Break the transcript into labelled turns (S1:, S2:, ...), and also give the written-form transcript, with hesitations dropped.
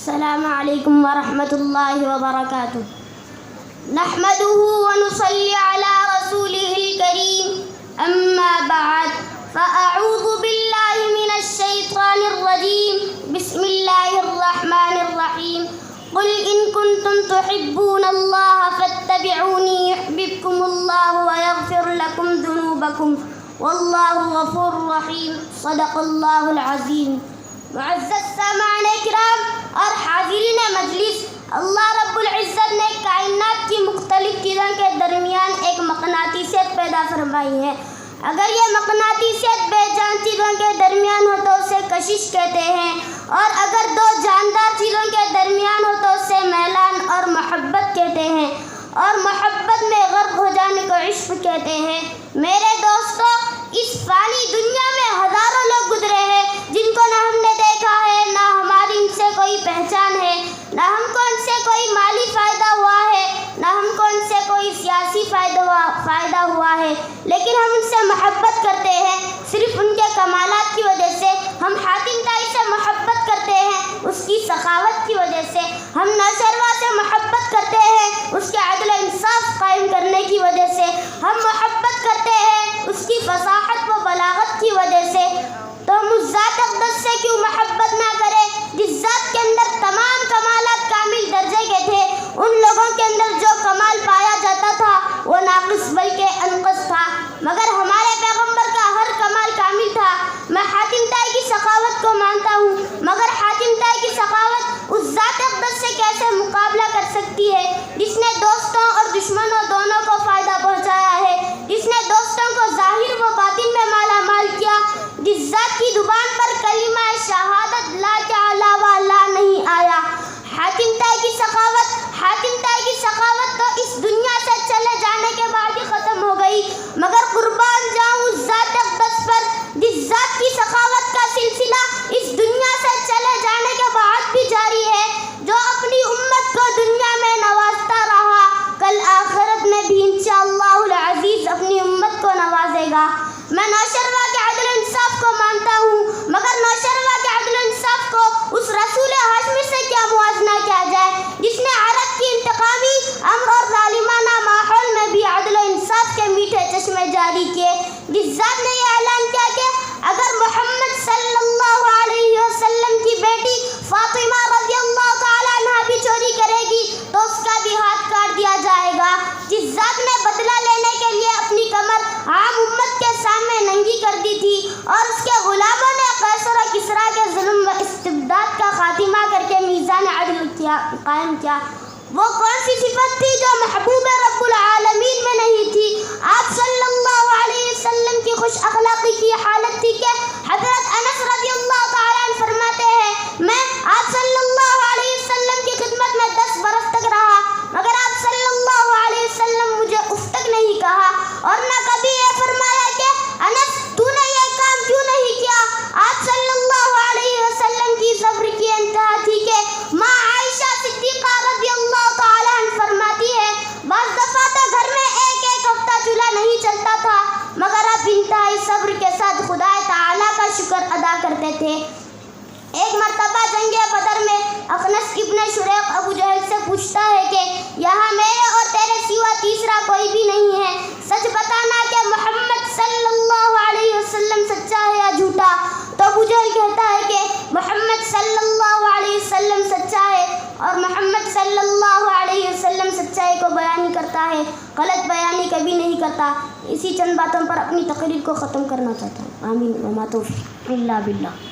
S1: السلام علیکم ورحمۃ اللہ وبرکاتہ نحمده ونصلي على رسوله الكريم اما بعد فاعوذ باللہ من الشیطان الرجیم بسم اللہ الرحمن الرحیم قل ان کنتم تحبون اللہ فاتبعونی یحببکم اللہ ویغفر لکم ذنوبکم واللہ غفور رحیم صدق اللہ العظیم۔ معزز سامعین کرام اور حاضرین مجلس، اللہ رب العزت نے کائنات کی مختلف چیزوں کے درمیان ایک مقناطیسیت پیدا فرمائی ہے۔ اگر یہ مقناطیسیت بے جان چیزوں کے درمیان ہو تو اسے کشش کہتے ہیں، اور اگر دو جاندار چیزوں کے درمیان ہو تو اسے میلان اور محبت کہتے ہیں، اور محبت میں غرق ہو جانے کو عشق کہتے ہیں۔ میرے دوستو، اس فانی دنیا میں ہزاروں لوگ گزرے ہیں جن کو نہ ہم نے دیکھا ہے، نہ ہماری ان سے کوئی پہچان ہے، نہ ہم کو ان سے کوئی مالی فائدہ ہوا ہے، نہ ہم کو ان سے کوئی سیاسی فائدہ ہوا ہے، لیکن ہم ان سے محبت کرتے ہیں صرف ان کے کمالات کی وجہ سے۔ ہم حاتم طائی سے محبت کرتے ہیں اس کی سخاوت کی وجہ سے، ہم نوشروا سے محبت کرتے ہیں اس کے عدل و انصاف قائم کرنے کی وجہ سے، ہم محبت کرتے ہیں اس کی فصاحت و بلاغت کی وجہ سے۔ تو ہم اس ذات اقدس سے کیوں محبت نہ کریں جس ذات کے اندر تمام کمالات کامل درجے کے تھے؟ ان لوگوں کے اندر جو کمال پایا جاتا تھا وہ ناقص بلکہ انقص تھا، مگر ہمارے پیغمبر کا ہر کمال کامل تھا۔ میں حاتم طائی کی سخاوت کو مانتا ہوں، مگر حاتم طائی کی سخاوت اس ذات اقدس سے کیسے مقابلہ کر سکتی ہے جس نے دوستوں اور دشمنوں دونوں کو فائدہ پہنچایا ہے، جس نے دوستوں کو ظاہر و باطن میں مالا مال کیا، جس ذات کی زبان پر کلمہ شہادت لا کے علاوہ لا نہیں آیا۔ حاتم طائی کی سخاوت تو اس دنیا سے چلے جانے کے بعد ہی ختم ہو گئی، مگر قربان جاؤں اس ذات اقدس پر جس ذات کی سخاوت کا سلسلہ اس دنیا سے چلے جانے کے بعد بھی جاری ہے، جو اپنی امت کو دنیا میں نوازتا رہا، کل آخرت میں بھی انشاءاللہ العزیز اپنی امت کو نوازے گا۔ میں نوشروا کے عدل و انصاف کو مانتا ہوں، مگر نوشروا کے عدل و انصاف کو اس رسول ہاشمی سے کیا موازنہ کیا جائے جس نے عرب کی انتقامی امر اور ظالمانہ ماحول میں بھی عدل و انصاف کے میٹھے چشمے جاری کیے، جس ذات نے یہ اعلان کیا کہ اگر محمد صلی اللہ علیہ وسلم کی بیٹی فاطمہ رضی اللہ تعالی عنہا بھی چوری کرے گی تو اس کا بھی ہاتھ کاٹ دیا جائے گا، جس ذات نے بدلہ لینے کے لیے اپنی کمر عام امت کے سامنے ننگی کر دی تھی اور اس کے غلاموں نے قیصر و کسریٰ کے ظلم و استبداد کا خاتمہ کر کے میزان عدل قائم کیا۔ وہ کون سی صفت تھی جو محبوب رب العالمین میں نہیں تھی؟ آپ صلی اللہ علیہ وسلم کی خوش اخلاقی کی حالت تھی کہ حضرت انس رضی اللہ تعالیٰ عنہ فرماتے ہیں میں آپ صلی اللہ علیہ وسلم کی خدمت میں 10 برس تک رہا، مگر آپ صلی اللہ علیہ وسلم مجھے اف تک نہیں کہا، اور نہ کبھی یہ فرمایا کہ انس تو نے یہ کام کیوں نہیں کیا۔ آپ صلی اللہ علیہ وسلم کی صبر کی انتہا تھی کہ ماں عائشہ صدیقہ رضی اللہ تعالیٰ عنہ فرماتی ہے بعض دفعہ تو گھر میں ایک ہفتہ چولہا نہیں چلتا تھا، مگر آپ انتہائی صبر کے ساتھ خدا تعالیٰ کا شکر ادا کرتے تھے۔ ایک مرتبہ جنگ بدر میں اخنس ابن شریق ابو جہل سے پوچھتا ہے کہ یہاں میرے اور تیرے سوا تیسرا کوئی بھی نہیں ہے، سچ بتانا کہ محمد صلی اللہ علیہ وسلم سچا ہے یا جھوٹا؟ تو ابو جہل کہتا ہے کہ محمد صلی اللہ علیہ وسلم سچا ہے، اور محمد صلی اللہ علیہ وسلم سچائی کو بیان کرتا ہے، غلط بیانی کبھی نہیں کرتا۔ اسی چند باتوں پر اپنی تقریر کو ختم کرنا چاہتا ہوں۔ آمین وما توفیق الا باللہ۔